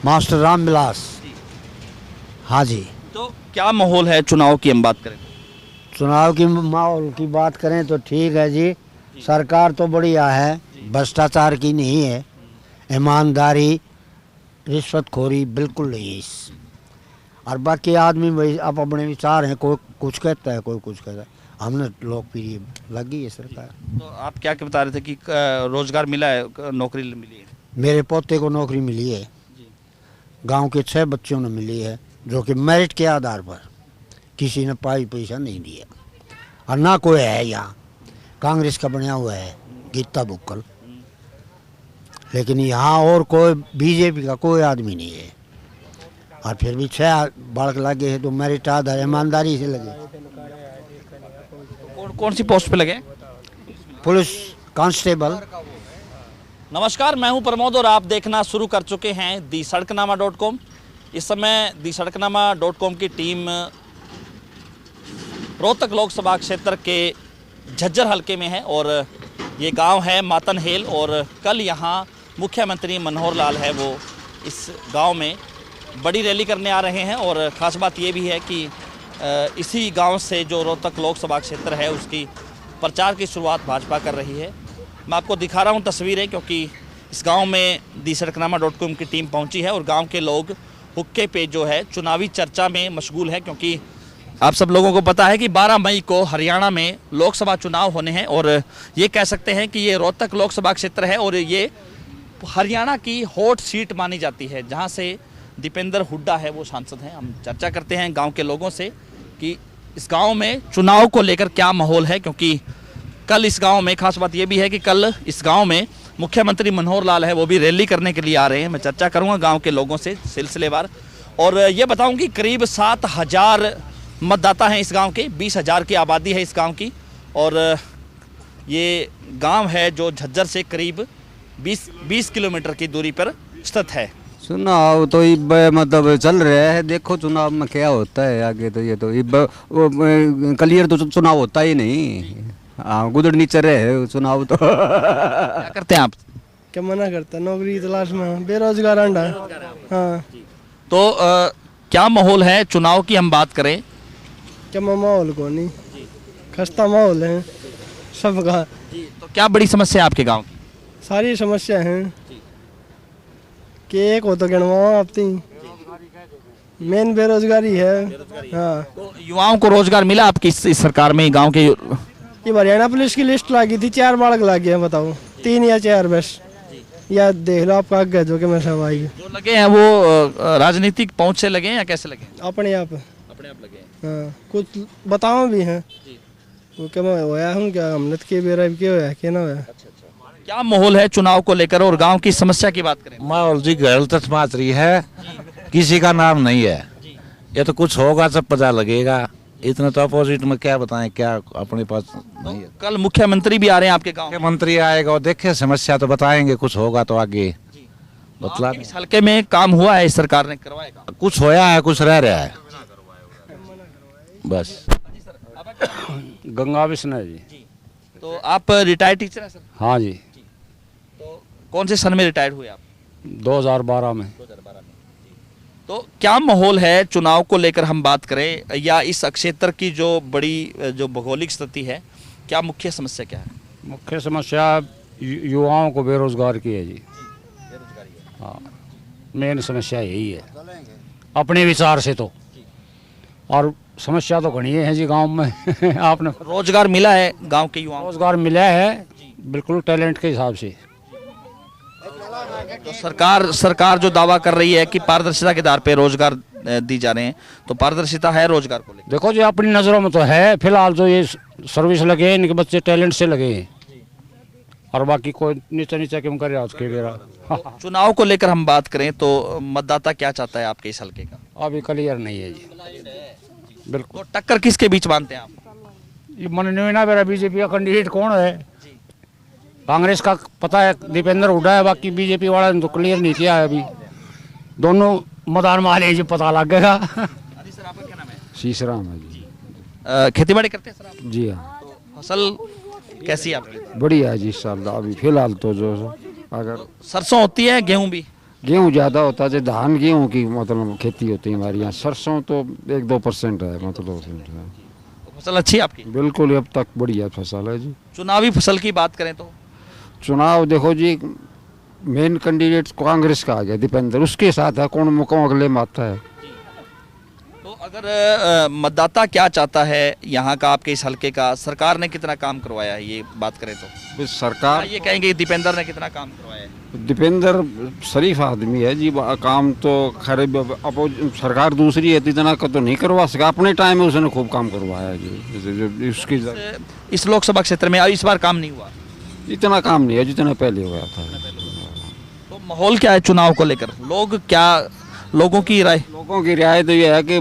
Master Ramvilas. हाँ जी। तो क्या माहौल है चुनाव की हम बात करें? चुनाव की माहौल की बात करें तो ठीक है जी। सरकार तो बढ़िया है, भ्रष्टाचार की नहीं है, ईमानदारी रिश्वतखोरी बिल्कुल नहीं है इस। और बाकी आदमी वही अब अपने विचार हैं, कोई कुछ कहता है कोई कुछ कहता है। हमने लोकप्रिय लगी है सरकार। तो आप क्या बता रहे थे कि रोजगार मिला है, नौकरी मिली है? मेरे पोते को नौकरी मिली है, गांव के 6 बच्चों ने मिली है, जो कि मेरिट के आधार पर, किसी ने पाई पैसा नहीं दिया। और ना कोई है यहाँ, कांग्रेस का बना हुआ है गीता बुक्कल, लेकिन यहाँ और कोई बीजेपी का कोई आदमी नहीं है। और फिर भी 6 बालक लगे हैं तो मेरिट आधार ईमानदारी से लगे। कौन सी पोस्ट पे लगे? Police constable. नमस्कार, मैं हूं प्रमोद और आप देखना शुरू कर चुके हैं दी सड़कनामा.com। इस समय दी सड़कनामा.com की टीम रोहतक लोकसभा क्षेत्र के झज्जर हलके में है और ये गांव है मातनहेल। और कल यहां मुख्यमंत्री मनोहर लाल है वो इस गांव में बड़ी रैली करने आ रहे हैं। और ख़ास बात ये भी है कि इसी गांव से जो रोहतक लोकसभा क्षेत्र है उसकी प्रचार की शुरुआत भाजपा कर रही है। मैं आपको दिखा रहा हूं तस्वीरें, क्योंकि इस गांव में दी सड़कनामा.com की टीम पहुंची है और गांव के लोग हुक्के पे जो है चुनावी चर्चा में मशगूल है। क्योंकि आप सब लोगों को पता है कि 12 मई को हरियाणा में लोकसभा चुनाव होने हैं और ये कह सकते हैं कि ये रोहतक लोकसभा क्षेत्र है और ये हरियाणा की हॉट सीट मानी जाती है, जहाँ से दीपेंद्र हुड्डा है वो सांसद हैं। हम चर्चा करते हैं गांव के लोगों से कि इस गांव में चुनाव को लेकर क्या माहौल है, क्योंकि कल इस गांव में खास बात ये भी है कि कल इस गांव में मुख्यमंत्री मनोहर लाल है वो भी रैली करने के लिए आ रहे हैं। मैं चर्चा करूंगा गांव के लोगों से सिलसिलेवार और ये बताऊं कि करीब 7,000 मतदाता हैं इस गांव के, 20,000 की आबादी है इस गांव की। और ये गांव है जो झज्जर से करीब 20 किलोमीटर की दूरी पर स्थित है। चुनाव तो इब मतलब चल रहा है, देखो चुनाव में क्या होता है आगे। तो ये तो इब क्लियर तो चुनाव होता ही नहीं। हाँ, गुदड़ नीचे रहे चुनाव तो। क्या करते हैं आप? क्या मना करता, नौकरी की तलाश में बेरोजगार अंडा। हाँ, तो क्या माहौल है चुनाव की हम बात करें? क्या माहौल को नहीं, खस्ता माहौल है सबका। तो क्या बड़ी समस्या है आपके गांव की? सारी समस्या हैं कि एक हो तो गिनवाओ आप तीन। मेन बेरोजगारी है। हाँ, तो युवाओं को रोजगार मिला आपकी इस सरकार में? गांव के ये हरियाणा पुलिस की लिस्ट लगी थी, 4 बालक लगे हैं, बताओ 3 या 4 बस। या देख लो आपका आगे जो कि मैं सब आई जो लगे हैं वो राजनीतिक पहुंच से लगे हैं या कैसे लगे? अपने आप लगे हैं। हाँ, कुछ बताओ भी हैं वो क्या मैं होया हूँ क्या हमने के बेरा क्या होया क्या ना होया। क्या माहौल है चुनाव को लेकर और गांव की समस्या की बात करें? माहौल जी गलत माच रही है, किसी का नाम नहीं है। ये तो कुछ होगा सब पता लगेगा, इतना तो अपोजिट में क्या बताएं, क्या अपने पास नहीं है। कल मुख्यमंत्री भी आ रहे हैं आपके गांव? मुख्यमंत्री आएगा और देखे समस्या तो बताएंगे, कुछ होगा तो आगे बतला। इस हल्के में काम हुआ है, इस सरकार ने करवाया काम? कुछ होया है, कुछ रह रहा है बस। गंगा विष्णु जी। तो आप रिटायर्ड टीचर हैं सर? हाँ जी, तो कौन से सन में रिटायर्ड हुए आप? 2012 में। 2012 में। तो क्या माहौल है चुनाव को लेकर हम बात करें, या इस क्षेत्र की जो बड़ी जो भौगोलिक स्थिति है, क्या मुख्य समस्या क्या है? मुख्य समस्या युवाओं को बेरोजगार की है जी। हाँ, मेन समस्या यही है अपने विचार से तो। और समस्या तो घनी है जी गांव में। आपने रोजगार मिला है गांव के युवाओं को? रोजगार मिला है बिल्कुल टैलेंट के हिसाब से। तो सरकार जो दावा कर रही है कि पारदर्शिता के आधार पे रोजगार दी जा रहे हैं, तो पारदर्शिता है रोजगार को लेकर? देखो जी अपनी नज़रों में तो है, फिलहाल जो ये सर्विस लगे इनके बच्चे टैलेंट से लगे हैं और बाकी कोई नीचे नीचे क्यों कर रहा उसके बेरा। चुनाव को लेकर हम बात करें तो मतदाता क्या चाहता है आपके इस हल्के का? अभी क्लियर नहीं है जी बिल्कुल। तो टक्कर किसके बीच मानते हैं आप? ये मन नहीं ना मेरा बीजेपी का कैंडिडेट कौन है। कांग्रेस का पता है दीपेंद्र हुड्डा है, बाकी बीजेपी वाला ने तो क्लियर नहीं किया है अभी। दोनों मैदान में आ रहे पता लग गया। सर आपका क्या नाम है? शीशराम है जी। खेती बाड़ी करते हैं सर आप? जी हाँ। तो फसल कैसी है आपकी? बढ़िया है जी इस साल अभी फिलहाल तो जो अगर सरसों होती है, गेहूं भी? गेहूँ ज़्यादा होता है, धान गेहूँ की मतलब खेती होती है हमारे यहाँ। सरसों तो 1-2% है मतलब। फसल अच्छी है आपकी? बिल्कुल अब तक बढ़िया फसल है जी। चुनावी फसल की बात करें तो चुनाव देखो जी, मेन कैंडिडेट कांग्रेस का आ गया दीपेंद्र, उसके साथ है, कौन मुकाम अगले में आता है। तो अगर मतदाता क्या चाहता है यहाँ का, आपके इस हलके का, सरकार ने कितना काम करवाया है, ये बात करें तो सरकार ये कहेंगे दीपेंद्र ने कितना काम करवाया है? दीपेंद्र शरीफ आदमी है जी, काम तो खैर अब सरकार दूसरी है तो इतना का तो नहीं करवा सका, अपने टाइम में उसने खूब काम करवाया जी। उसकी इस लोकसभा क्षेत्र में इस बार काम नहीं हुआ? इतना काम नहीं है जितना पहले हुआ था। तो माहौल क्या है चुनाव को लेकर? लोगों की राय तो ये है कि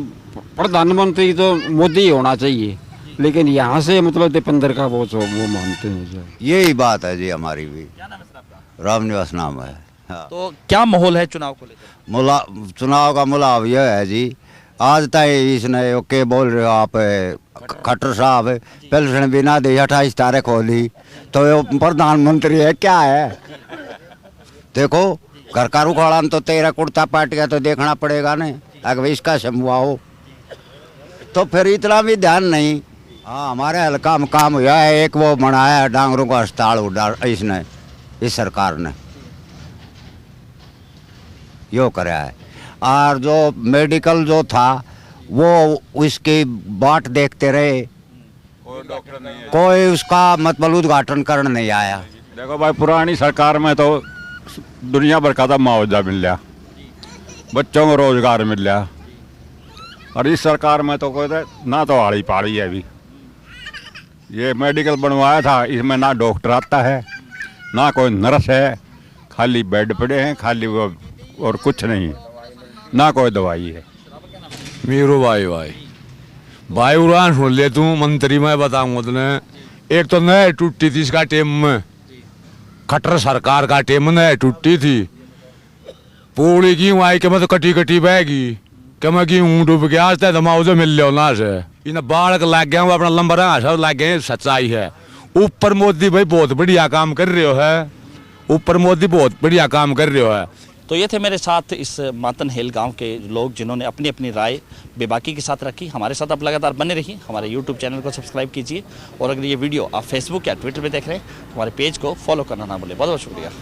प्रधानमंत्री तो मोदी होना चाहिए, लेकिन यहाँ से मतलब दीपेंद्र का वो मानते हैं। यही बात है जी हमारी भी। क्या नाम है सर आपका? रामनिवास नाम है। हाँ। तो क्या माहौल है चुनाव को लेकर? चुनाव का मुलाव यह है जी, आज तक इसने ओके बोल रहे हो आप खट्टर साहब, पेंशन भी ना दी, 28 तारीख होली तो ये प्रधानमंत्री है क्या है? देखो घर का रुखाड़ा तो तेरा कुर्ता पाट गया तो देखना पड़ेगा ना, अगर इसका शमुआ हो तो फिर इतना भी ध्यान नहीं। हाँ हमारे हल्का में काम हुआ है, एक वो बनाया है डांगरों का अस्पताल इसने, इस सरकार ने यो कराया है। और जो मेडिकल जो था वो उसकी बाट देखते रहे, कोई उसका मतलब उद्घाटन करने नहीं आया। देखो भाई, पुरानी सरकार में तो दुनिया भर का मुआवजा मिल गया, बच्चों को रोजगार मिल गया, और इस सरकार में तो कोई ना तो आड़ी पाड़ी है। अभी ये मेडिकल बनवाया था, इसमें ना डॉक्टर आता है ना कोई नर्स है, खाली बेड पड़े हैं, खाली वो और कुछ नहीं, ना कोई दवाई है। मीरू भाई उड़ान सुन ले तू, मंत्री मैं बताऊंगा तुने। एक तो नए टूटी थी इसका टेम में, खट्टर सरकार का टेम नए टूटी थी, पूरी की आई के मैं तो कटी बहगी कि मैं की डूब गया, आज तक मुझे मिल लो ना से इन्हें बाढ़ लग गया, वो अपना लंबर सब लग गए। सच्चाई है ऊपर मोदी भाई बहुत बढ़िया काम कर रहे हो है, ऊपर मोदी बहुत बढ़िया काम कर रहे हो है। तो ये थे मेरे साथ इस मातन हेल गांव के लोग जिन्होंने अपनी अपनी राय बेबाकी के साथ रखी। हमारे साथ आप लगातार बने रहिए, हमारे YouTube चैनल को सब्सक्राइब कीजिए, और अगर ये वीडियो आप फेसबुक या ट्विटर पे देख रहे हैं, हमारे पेज को फॉलो करना ना भूलें। बहुत बहुत शुक्रिया।